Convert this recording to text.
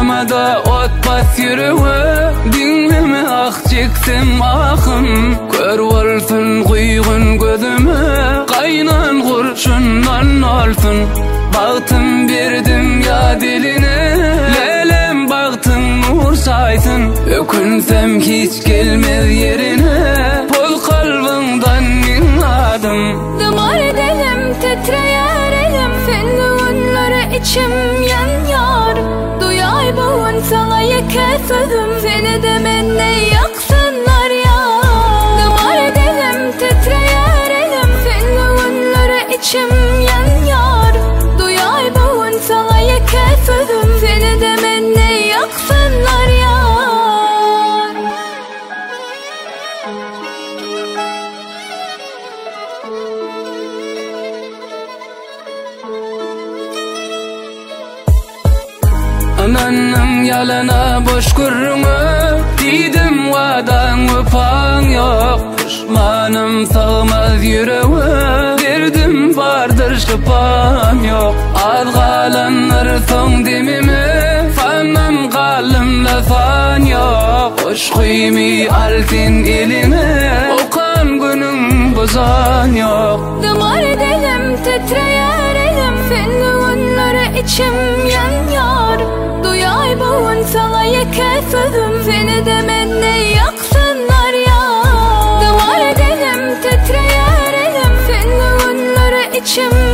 Damada ot bas yüreğe, dinleme ah çektim ahım. Kör olsun kuygun gözüme, kaynan kurşundan olsun. Baktım bir dünya diline, lelem baktım nur saysın. Ökünsem hiç gelmez yerine, pol kalbimden inladım. Damar edelim, titreyer elim, fenli onları içim yanıyor. Duyay boğun sana yeke sözüm, seni de benne yaksınlar ya. Damar edelim, titreyer elim, fenli onları içim yanıyor. Duyay boğun sana yeke sözüm, seni de benne yaksınlar ya. Ananım yalana boş kurruna, didim vadan öpan yok. Pişmanım sağmaz yüreğe, derdim vardır şıpan yok. Az kalanlar son demime, fanım kalımla fan yok. Hoş kuymi altın eline, okan günüm bozan yok. Damar edelim, titreyer elim, fenli onları içim yanıyor. Duyay boğun sana yeke sözüm, seni de benne yaksınlar ya. Damar edelim, titreyer elim, fenli onları içim